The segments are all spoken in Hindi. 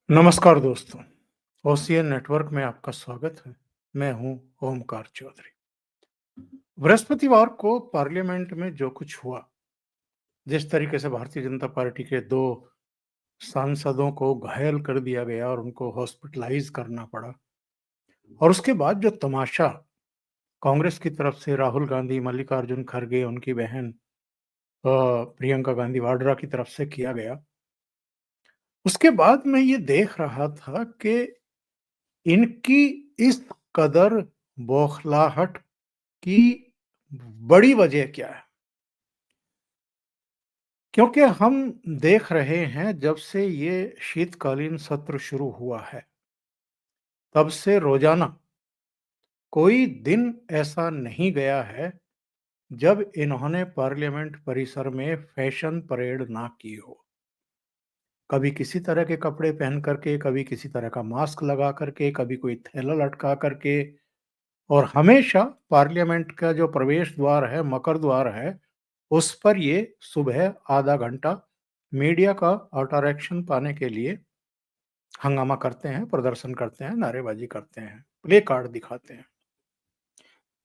नमस्कार दोस्तों, ओसीएन नेटवर्क में आपका स्वागत है। मैं हूं ओमकार चौधरी। बृहस्पतिवार को पार्लियामेंट में जो कुछ हुआ, जिस तरीके से भारतीय जनता पार्टी के 2 सांसदों को घायल कर दिया गया और उनको हॉस्पिटलाइज करना पड़ा और उसके बाद जो तमाशा कांग्रेस की तरफ से राहुल गांधी, मल्लिकार्जुन खड़गे, उनकी बहन प्रियंका गांधी वाड्रा की तरफ से किया गया, उसके बाद मैं ये देख रहा था कि इनकी इस कदर बौखलाहट की बड़ी वजह क्या है? क्योंकि हम देख रहे हैं जब से ये शीतकालीन सत्र शुरू हुआ है, तब से रोजाना कोई दिन ऐसा नहीं गया है जब इन्होंने पार्लियामेंट परिसर में फैशन परेड ना की हो। कभी किसी तरह के कपड़े पहन करके, कभी किसी तरह का मास्क लगा करके, कभी कोई थैला लटका करके, और हमेशा पार्लियामेंट का जो प्रवेश द्वार है, मकर द्वार है, उस पर ये सुबह आधा घंटा मीडिया का इंटरैक्शन पाने के लिए हंगामा करते हैं, प्रदर्शन करते हैं, नारेबाजी करते हैं, प्ले कार्ड दिखाते हैं।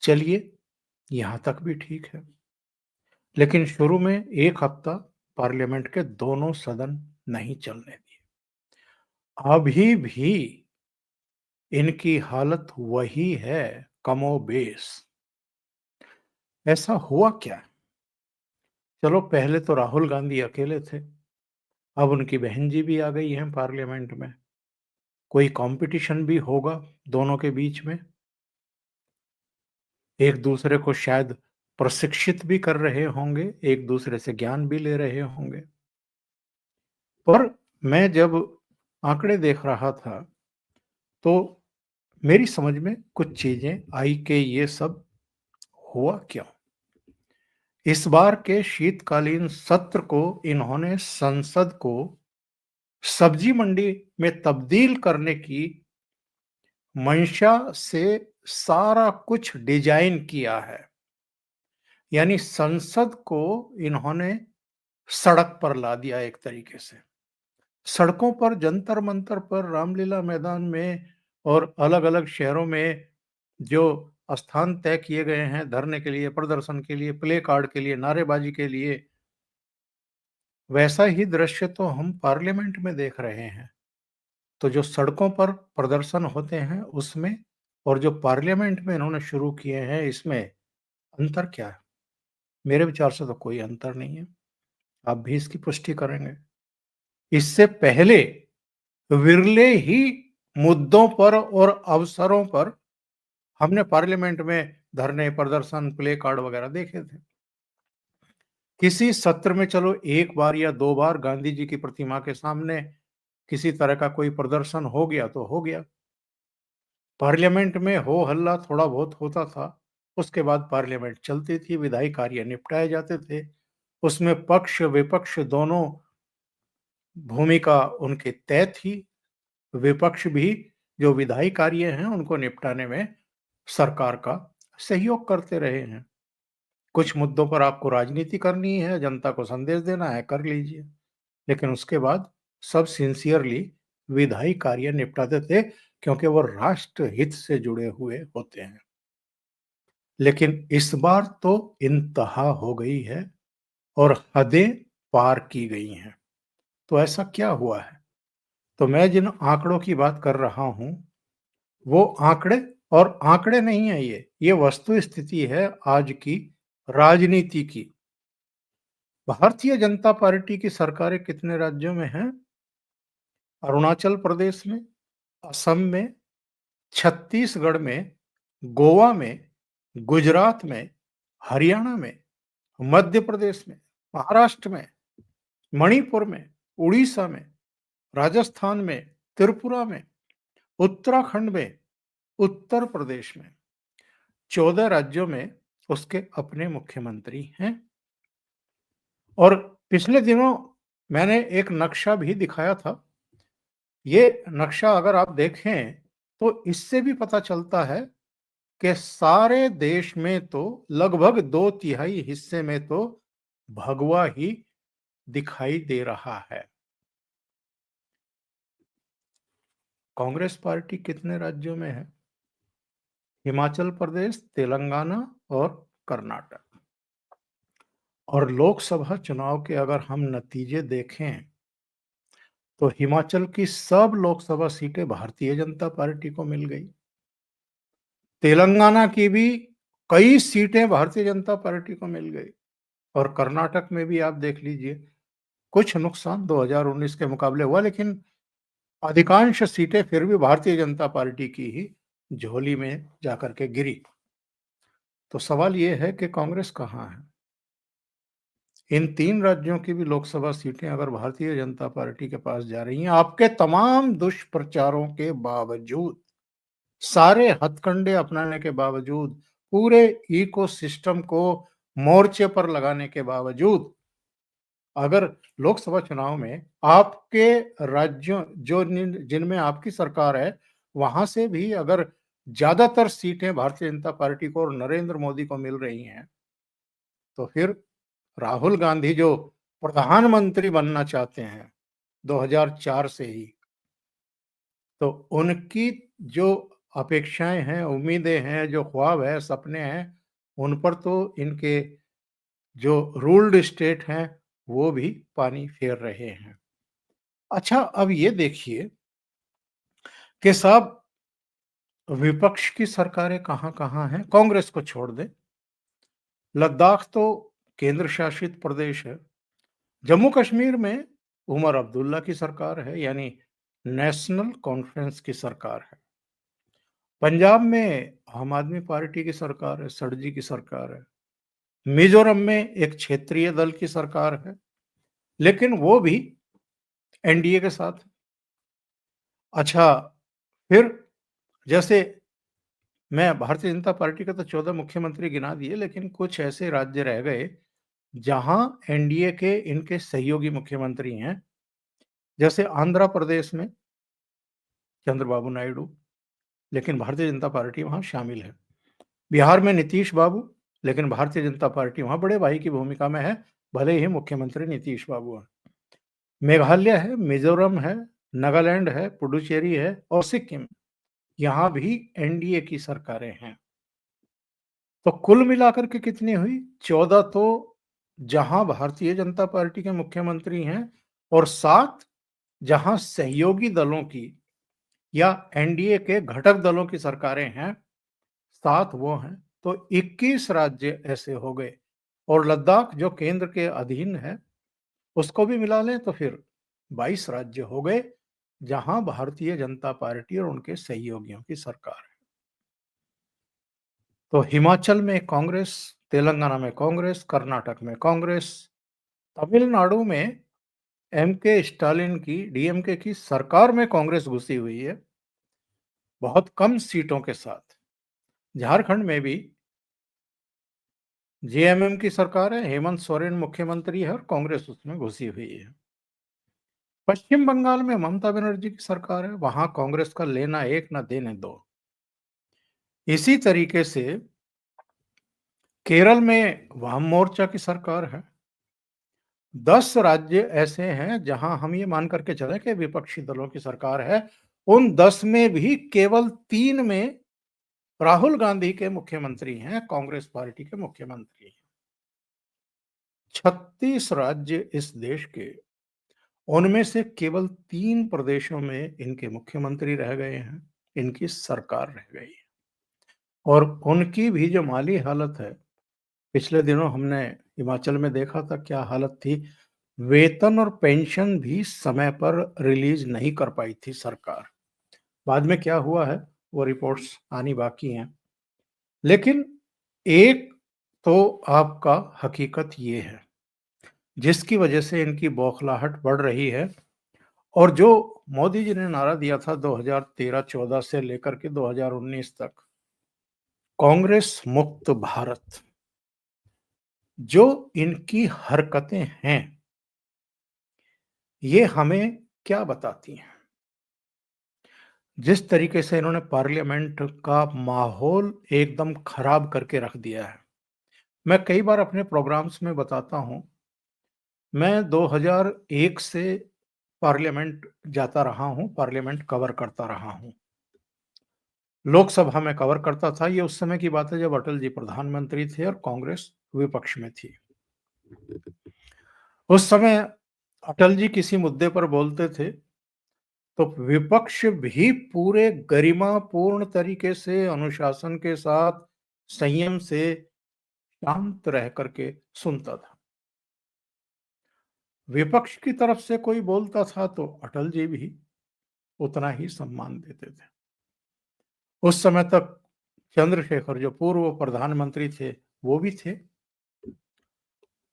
चलिए, यहां तक भी ठीक है, लेकिन शुरू में 1 हफ्ता पार्लियामेंट के दोनों सदन नहीं चलने दिए। अभी भी इनकी हालत वही है, कमोबेश। ऐसा हुआ क्या? चलो, पहले तो राहुल गांधी अकेले थे, अब उनकी बहन जी भी आ गई हैं पार्लियामेंट में। कोई कंपटीशन भी होगा दोनों के बीच में, एक दूसरे को शायद प्रशिक्षित भी कर रहे होंगे, एक दूसरे से ज्ञान भी ले रहे होंगे। पर मैं जब आंकड़े देख रहा था, तो मेरी समझ में कुछ चीजें आई कि ये सब हुआ क्यों। इस बार के शीतकालीन सत्र को इन्होंने संसद को सब्जी मंडी में तब्दील करने की मंशा से सारा कुछ डिजाइन किया है। यानी संसद को इन्होंने सड़क पर ला दिया एक तरीके से। सड़कों पर, जंतर मंतर पर, रामलीला मैदान में और अलग अलग शहरों में जो स्थान तय किए गए हैं धरने के लिए, प्रदर्शन के लिए, प्ले कार्ड के लिए, नारेबाजी के लिए, वैसा ही दृश्य तो हम पार्लियामेंट में देख रहे हैं। तो जो सड़कों पर प्रदर्शन होते हैं उसमें और जो पार्लियामेंट में इन्होंने शुरू किए हैं, इसमें अंतर क्या है? मेरे विचार से तो कोई अंतर नहीं है। आप भी इसकी पुष्टि करेंगे। इससे पहले विरले ही मुद्दों पर और अवसरों पर हमने पार्लियामेंट में धरने, प्रदर्शन, प्ले कार्ड वगैरह देखे थे। किसी सत्र में चलो 1 बार या 2 बार गांधी जी की प्रतिमा के सामने किसी तरह का कोई प्रदर्शन हो गया तो हो गया। पार्लियामेंट में हो हल्ला थोड़ा बहुत होता था, उसके बाद पार्लियामेंट चलती थी, विधायी कार्य निपटाए जाते थे। उसमें पक्ष विपक्ष दोनों भूमिका उनकी तय थी। विपक्ष भी जो विधायी कार्य हैं उनको निपटाने में सरकार का सहयोग करते रहे हैं। कुछ मुद्दों पर आपको राजनीति करनी है, जनता को संदेश देना है, कर लीजिए। लेकिन उसके बाद सब सिंसियरली विधायी कार्य निपटाते थे, क्योंकि वो राष्ट्र हित से जुड़े हुए होते हैं। लेकिन इस बार तो इंतहा हो गई है और हदें पार की गई हैं। तो ऐसा क्या हुआ है? तो मैं जिन आंकड़ों की बात कर रहा हूं, वो आंकड़े और आंकड़े नहीं है, ये वस्तु स्थिति है आज की राजनीति की। भारतीय जनता पार्टी की सरकारें कितने राज्यों में हैं? अरुणाचल प्रदेश में, असम में, छत्तीसगढ़ में, गोवा में, गुजरात में, हरियाणा में, मध्य प्रदेश में, महाराष्ट्र में, मणिपुर में, उड़ीसा में, राजस्थान में, त्रिपुरा में, उत्तराखंड में, उत्तर प्रदेश में। 14 राज्यों में उसके अपने मुख्यमंत्री हैं। और पिछले दिनों मैंने एक नक्शा भी दिखाया था। ये नक्शा अगर आप देखें तो इससे भी पता चलता है कि सारे देश में तो लगभग 2/3 हिस्से में तो भगवा ही दिखाई दे रहा है। कांग्रेस पार्टी कितने राज्यों में है? हिमाचल प्रदेश, तेलंगाना और कर्नाटक। और लोकसभा चुनाव के अगर हम नतीजे देखें तो हिमाचल की सब लोकसभा सीटें भारतीय जनता पार्टी को मिल गई। तेलंगाना की भी कई सीटें भारतीय जनता पार्टी को मिल गई और कर्नाटक में भी आप देख लीजिए, कुछ नुकसान 2019 के मुकाबले हुआ, लेकिन अधिकांश सीटें फिर भी भारतीय जनता पार्टी की ही झोली में जाकर के गिरी। तो सवाल ये है कि कांग्रेस कहाँ है? इन 3 राज्यों की भी लोकसभा सीटें अगर भारतीय जनता पार्टी के पास जा रही हैं, आपके तमाम दुष्प्रचारों के बावजूद, सारे हथकंडे अपनाने के बावजूद, पूरे इकोसिस्टम को मोर्चे पर लगाने के बावजूद, अगर लोकसभा चुनाव में आपके राज्यों जो जिनमें आपकी सरकार है, वहां से भी अगर ज्यादातर सीटें भारतीय जनता पार्टी को और नरेंद्र मोदी को मिल रही हैं, तो फिर राहुल गांधी जो प्रधानमंत्री बनना चाहते हैं 2004 से ही, तो उनकी जो अपेक्षाएं हैं, उम्मीदें हैं, जो ख्वाब है, सपने हैं, उन पर तो इनके जो रूल्ड स्टेट हैं वो भी पानी फेर रहे हैं। अच्छा, अब ये देखिए कि साहब, विपक्ष की सरकारें कहाँ-कहाँ हैं, कांग्रेस को छोड़ दें। लद्दाख तो केंद्र शासित प्रदेश है। जम्मू कश्मीर में उमर अब्दुल्ला की सरकार है, यानी नेशनल कॉन्फ्रेंस की सरकार है। पंजाब में आम आदमी पार्टी की सरकार है, सड़जी की सरकार है। मिजोरम में एक क्षेत्रीय दल की सरकार है, लेकिन वो भी एनडीए के साथ। अच्छा, फिर जैसे मैं भारतीय जनता पार्टी के तो 14 मुख्यमंत्री गिना दिए, लेकिन कुछ ऐसे राज्य रह गए जहां एनडीए के इनके सहयोगी मुख्यमंत्री हैं। जैसे आंध्र प्रदेश में चंद्रबाबू नायडू, लेकिन भारतीय जनता पार्टी वहां शामिल है। बिहार में नीतीश बाबू, लेकिन भारतीय जनता पार्टी वहां बड़े भाई की भूमिका में है, भले ही मुख्यमंत्री नीतीश बाबू हैं। मेघालय है, मिजोरम है, नागालैंड है, पुडुचेरी है और सिक्किम, यहाँ भी एनडीए की सरकारें हैं। तो कुल मिलाकर के कितनी हुई? 14 तो जहां भारतीय जनता पार्टी के मुख्यमंत्री हैं और 7 जहां सहयोगी दलों की या एनडीए के घटक दलों की सरकारें हैं, 7 वो हैं। तो 21 राज्य ऐसे हो गए और लद्दाख जो केंद्र के अधीन है उसको भी मिला लें तो फिर 22 राज्य हो गए जहां भारतीय जनता पार्टी और उनके सहयोगियों की सरकार है। तो हिमाचल में कांग्रेस, तेलंगाना में कांग्रेस, कर्नाटक में कांग्रेस, तमिलनाडु में एम के स्टालिन की डीएमके की सरकार में कांग्रेस घुसी हुई है, बहुत कम सीटों के साथ। झारखंड में भी जेएमएम की सरकार है, हेमंत सोरेन मुख्यमंत्री है और कांग्रेस उसमें घुसी हुई है। पश्चिम बंगाल में ममता बनर्जी की सरकार है, वहां कांग्रेस का लेना एक ना देने दो। इसी तरीके से केरल में वाम मोर्चा की सरकार है। 10 राज्य ऐसे हैं जहां हम ये मान करके चले कि विपक्षी दलों की सरकार है। उन 10 में भी केवल 3 में राहुल गांधी के मुख्यमंत्री हैं, कांग्रेस पार्टी के मुख्यमंत्री हैं। 36 राज्य इस देश के, उनमें से केवल 3 प्रदेशों में इनके मुख्यमंत्री रह गए हैं, इनकी सरकार रह गई है। और उनकी भी जो माली हालत है, पिछले दिनों हमने हिमाचल में देखा था क्या हालत थी। वेतन और पेंशन भी समय पर रिलीज नहीं कर पाई थी सरकार। बाद में क्या हुआ है वो रिपोर्ट्स आनी बाकी हैं, लेकिन एक तो आपका हकीकत ये है जिसकी वजह से इनकी बौखलाहट बढ़ रही है। और जो मोदी जी ने नारा दिया था 2013-14 से लेकर के 2019 तक, कांग्रेस मुक्त भारत, जो इनकी हरकतें हैं ये हमें क्या बताती हैं? जिस तरीके से इन्होंने पार्लियामेंट का माहौल एकदम खराब करके रख दिया है। मैं कई बार अपने प्रोग्राम्स में बताता हूं, मैं 2001 से पार्लियामेंट जाता रहा हूँ, पार्लियामेंट कवर करता रहा हूँ। लोकसभा में कवर करता था, ये उस समय की बात है जब अटल जी प्रधानमंत्री थे और कांग्रेस विपक्ष में थी। उस समय अटल जी किसी मुद्दे पर बोलते थे, तो विपक्ष भी पूरे गरिमापूर्ण तरीके से, अनुशासन के साथ, संयम से शांत रह करके सुनता था। विपक्ष की तरफ से कोई बोलता था तो अटल जी भी उतना ही सम्मान देते थे। उस समय तक चंद्रशेखर जो पूर्व प्रधानमंत्री थे, वो भी थे,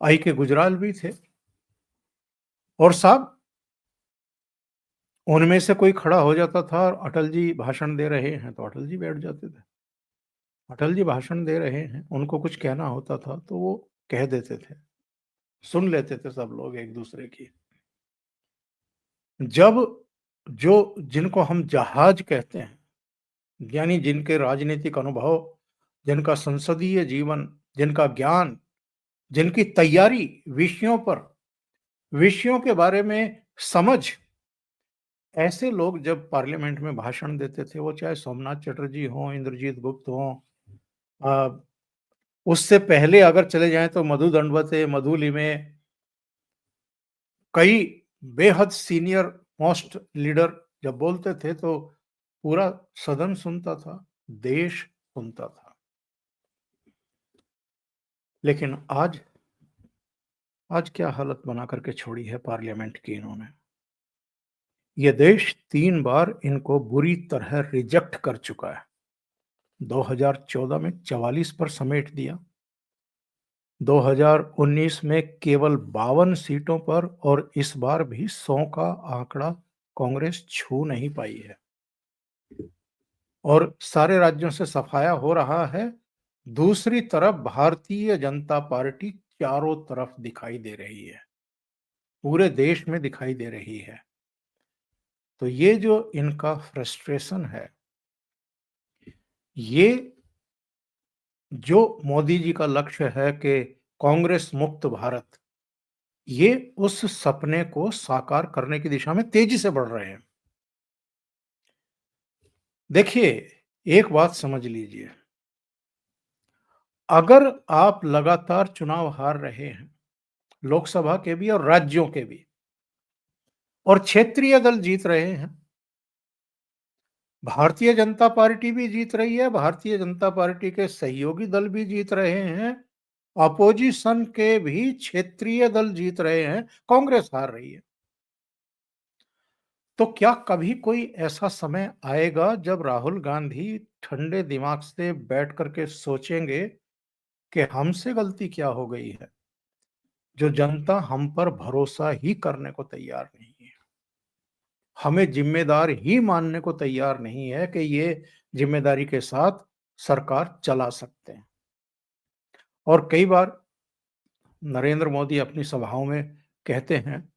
आई के गुजराल भी थे, और साहब उनमें से कोई खड़ा हो जाता था और अटल जी भाषण दे रहे हैं तो अटल जी बैठ जाते थे। अटल जी भाषण दे रहे हैं, उनको कुछ कहना होता था तो वो कह देते थे। सुन लेते थे सब लोग एक दूसरे की। जब जो जिनको हम जहाज कहते हैं, यानी जिनके राजनीतिक अनुभव, जिनका संसदीय जीवन, जिनका ज्ञान, जिनकी तैयारी विषयों पर, विषयों के बारे में समझ, ऐसे लोग जब पार्लियामेंट में भाषण देते थे, वो चाहे सोमनाथ चटर्जी हों, इंद्रजीत गुप्त हों, अ, उससे पहले अगर चले जाएं तो मधु दंडवते, मधु लिमये, कई बेहद सीनियर मोस्ट लीडर जब बोलते थे तो पूरा सदन सुनता था, देश सुनता था। लेकिन आज क्या हालत बना करके छोड़ी है पार्लियामेंट की इन्होंने। ये देश 3 बार इनको बुरी तरह रिजेक्ट कर चुका है। 2014 में 44 पर समेट दिया, 2019 में केवल 52 सीटों पर, और इस बार भी 100 का आंकड़ा कांग्रेस छू नहीं पाई है। और सारे राज्यों से सफाया हो रहा है। दूसरी तरफ भारतीय जनता पार्टी चारों तरफ दिखाई दे रही है, पूरे देश में दिखाई दे रही है। तो ये जो इनका फ्रस्ट्रेशन है, ये जो मोदी जी का लक्ष्य है कि कांग्रेस मुक्त भारत, ये उस सपने को साकार करने की दिशा में तेजी से बढ़ रहे हैं। देखिए, एक बात समझ लीजिए, अगर आप लगातार चुनाव हार रहे हैं, लोकसभा के भी और राज्यों के भी, और क्षेत्रीय दल जीत रहे हैं, भारतीय जनता पार्टी भी जीत रही है, भारतीय जनता पार्टी के सहयोगी दल भी जीत रहे हैं, अपोजिशन के भी क्षेत्रीय दल जीत रहे हैं, कांग्रेस हार रही है, तो क्या कभी कोई ऐसा समय आएगा जब राहुल गांधी ठंडे दिमाग से बैठ करके सोचेंगे कि हमसे गलती क्या हो गई है, जो जनता हम पर भरोसा ही करने को तैयार नहीं है, हमें जिम्मेदार ही मानने को तैयार नहीं है कि ये जिम्मेदारी के साथ सरकार चला सकते हैं। और कई बार नरेंद्र मोदी अपनी सभाओं में कहते हैं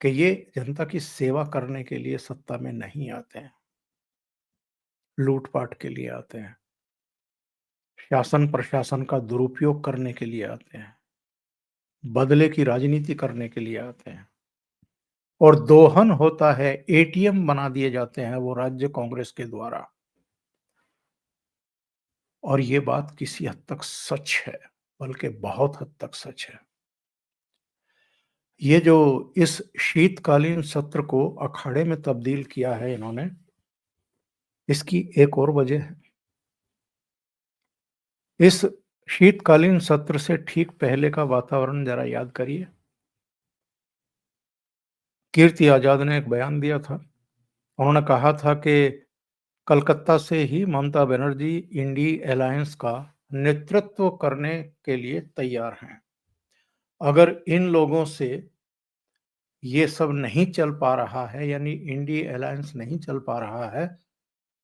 कि ये जनता की सेवा करने के लिए सत्ता में नहीं आते हैं, लूटपाट के लिए आते हैं, शासन प्रशासन का दुरुपयोग करने के लिए आते हैं, बदले की राजनीति करने के लिए आते हैं, और दोहन होता है, एटीएम बना दिए जाते हैं वो राज्य कांग्रेस के द्वारा। और ये बात किसी हद तक सच है, बल्कि बहुत हद तक सच है। ये जो इस शीतकालीन सत्र को अखाड़े में तब्दील किया है इन्होंने, इसकी एक और वजह है। इस शीतकालीन सत्र से ठीक पहले का वातावरण जरा याद करिए। कीर्ति आजाद ने एक बयान दिया था, उन्होंने कहा था कि कलकत्ता से ही ममता बनर्जी इंडी अलायंस का नेतृत्व करने के लिए तैयार हैं। अगर इन लोगों से ये सब नहीं चल पा रहा है, यानी इंडी अलायंस नहीं चल पा रहा है,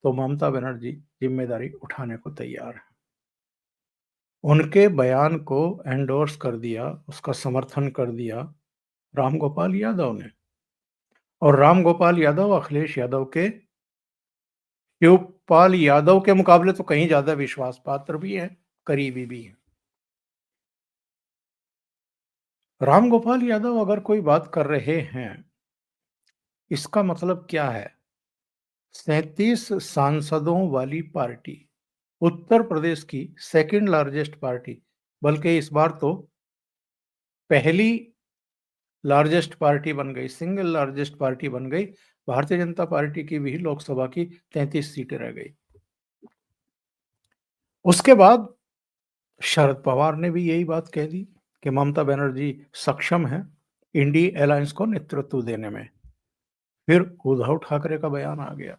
तो ममता बनर्जी जिम्मेदारी उठाने को तैयार है। उनके बयान को एंडोर्स कर दिया, उसका समर्थन कर दिया रामगोपाल यादव ने। और रामगोपाल यादव अखिलेश यादव के, शिवपाल यादव के मुकाबले तो कहीं ज्यादा विश्वास पात्र भी है, करीबी भी है। रामगोपाल यादव अगर कोई बात कर रहे हैं इसका मतलब क्या है? 37 सांसदों वाली पार्टी, उत्तर प्रदेश की सेकंड लार्जेस्ट पार्टी, बल्कि इस बार तो पहली लार्जेस्ट पार्टी बन गई, सिंगल लार्जेस्ट पार्टी बन गई। भारतीय जनता पार्टी की भी लोकसभा की 33 सीटें रह गई। उसके बाद शरद पवार ने भी यही बात कह दी कि ममता बनर्जी सक्षम है इंडी अलायंस को नेतृत्व देने में। फिर उद्धव ठाकरे का बयान आ गया।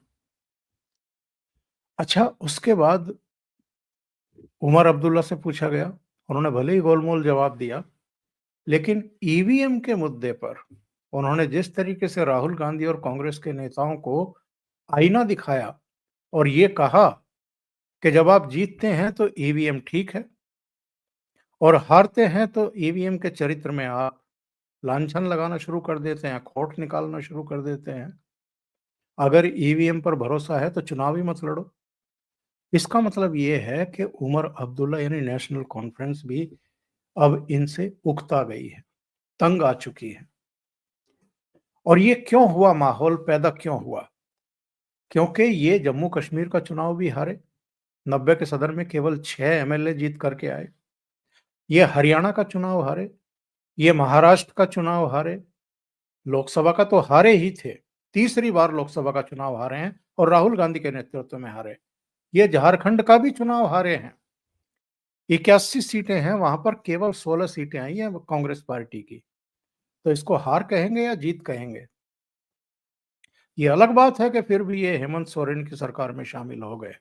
अच्छा, उसके बाद उमर अब्दुल्ला से पूछा गया, उन्होंने भले ही गोलमोल जवाब दिया, लेकिन ईवीएम के मुद्दे पर उन्होंने जिस तरीके से राहुल गांधी और कांग्रेस के नेताओं को आईना दिखाया और ये कहा कि जब आप जीतते हैं तो ईवीएम ठीक है और हारते हैं तो ईवीएम के चरित्र में आप लांछन लगाना शुरू कर देते हैं, खोट निकालना शुरू कर देते हैं। अगर ईवीएम पर भरोसा है तो चुनाव ही मत लड़ो। इसका मतलब ये है कि उमर अब्दुल्ला यानी नेशनल कॉन्फ्रेंस भी अब इनसे उकता गई है, तंग आ चुकी है। और ये क्यों हुआ, माहौल पैदा क्यों हुआ? क्योंकि ये जम्मू कश्मीर का चुनाव भी हारे, 90 के सदर में केवल 6 एमएलए जीत करके आए। ये हरियाणा का चुनाव हारे, ये महाराष्ट्र का चुनाव हारे, लोकसभा का तो हारे ही थे। तीसरी बार लोकसभा का चुनाव हारे हैं और राहुल गांधी के नेतृत्व में हारे। ये झारखंड का भी चुनाव हारे हैं। 81 सीटें हैं, वहां पर केवल 16 सीटें आई हैं कांग्रेस पार्टी की। तो इसको हार कहेंगे या जीत कहेंगे? ये अलग बात है कि फिर भी ये हेमंत सोरेन की सरकार में शामिल हो गए।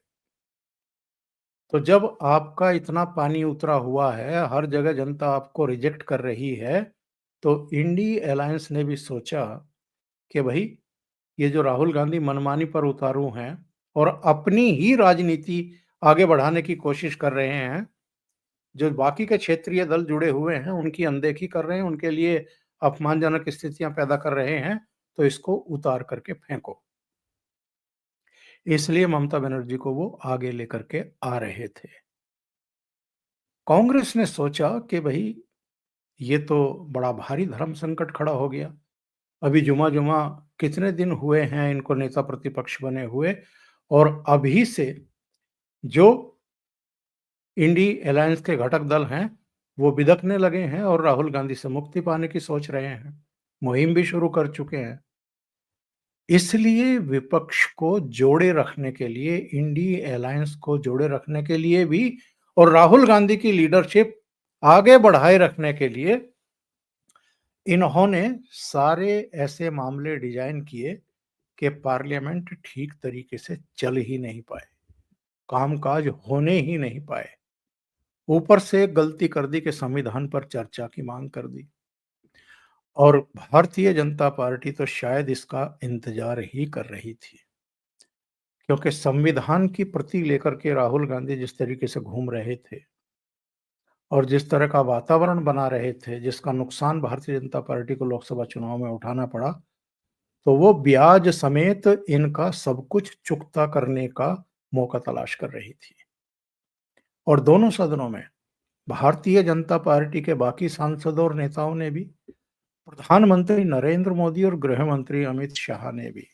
तो जब आपका इतना पानी उतरा हुआ है, हर जगह जनता आपको रिजेक्ट कर रही है, तो इंडी अलायंस ने भी सोचा कि भाई ये जो राहुल गांधी मनमानी पर उतारू हैं और अपनी ही राजनीति आगे बढ़ाने की कोशिश कर रहे हैं, जो बाकी के क्षेत्रीय दल जुड़े हुए हैं उनकी अनदेखी कर रहे हैं, उनके लिए अपमानजनक स्थितियां पैदा कर रहे हैं, तो इसको उतार करके फेंको। इसलिए ममता बनर्जी को वो आगे लेकर के आ रहे थे। कांग्रेस ने सोचा कि भाई ये तो बड़ा भारी धर्म संकट खड़ा हो गया। अभी जुमा-जुमा कितने दिन हुए हैं इनको नेता प्रतिपक्ष बने हुए और अभी से जो इंडी अलायंस के घटक दल हैं, वो बिदकने लगे हैं और राहुल गांधी से मुक्ति पाने की सोच रहे हैं। मुहिम भी शुरू कर चुके हैं। इसलिए विपक्ष को जोड़े रखने के लिए, इंडी अलायंस को जोड़े रखने के लिए भी और राहुल गांधी की लीडरशिप आगे बढ़ाए रखने के लिए इन्होंने सारे ऐसे मामले डिजाइन किए कि पार्लियामेंट ठीक तरीके से चल ही नहीं पाए, कामकाज होने ही नहीं पाए। ऊपर से गलती कर दी कि संविधान पर चर्चा की मांग कर दी और भारतीय जनता पार्टी तो शायद इसका इंतजार ही कर रही थी, क्योंकि संविधान की प्रति लेकर के राहुल गांधी जिस तरीके से घूम रहे थे और जिस तरह का वातावरण बना रहे थे, जिसका नुकसान भारतीय जनता पार्टी को लोकसभा चुनाव में उठाना पड़ा, तो वो ब्याज समेत इनका सब कुछ चुकता करने का मौका तलाश कर रही थी। और दोनों सदनों में भारतीय जनता पार्टी के बाकी सांसदों और नेताओं ने भी, प्रधानमंत्री नरेंद्र मोदी और गृह मंत्री अमित शाह ने भी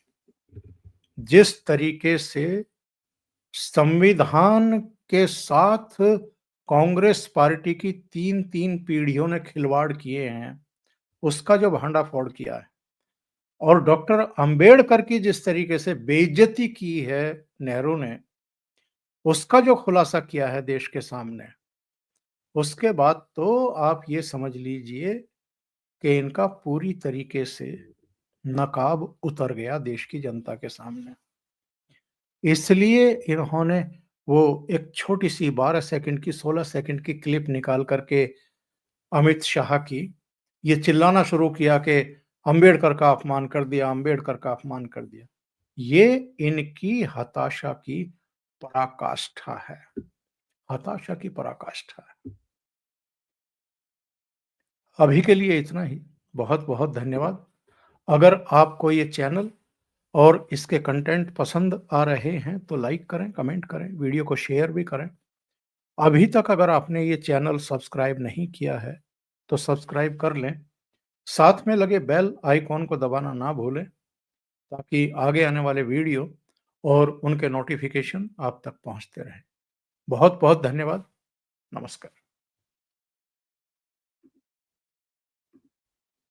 जिस तरीके से संविधान के साथ कांग्रेस पार्टी की 3-3 पीढ़ियों ने खिलवाड़ किए हैं, उसका जो भंडाफोड़ किया है और डॉक्टर अंबेडकर की जिस तरीके से बेइज्जती की है नेहरू ने, उसका जो खुलासा किया है देश के सामने, उसके बाद तो आप ये समझ लीजिए कि इनका पूरी तरीके से नकाब उतर गया देश की जनता के सामने। इसलिए इन्होंने वो एक छोटी-सी 12 सेकंड की, 16 सेकंड की क्लिप निकाल करके अमित शाह की, ये चिल्लाना शुरू किया कि अंबेडकर का अपमान कर दिया, अंबेडकर का अपमान कर दिया। ये इनकी हताशा की पराकाष्ठा है, हताशा की पराकाष्ठा है। अभी के लिए इतना ही। बहुत-बहुत धन्यवाद। अगर आपको ये चैनल और इसके कंटेंट पसंद आ रहे हैं तो लाइक करें, कमेंट करें, वीडियो को शेयर भी करें। अभी तक अगर आपने ये चैनल सब्सक्राइब नहीं किया है, तो सब्सक्राइब कर लें। साथ में लगे बेल आइकॉन को दबाना ना भूलें ताकि आगे आने वाले वीडियो और उनके नोटिफिकेशन आप तक पहुंचते रहें। बहुत-बहुत धन्यवाद। नमस्कार।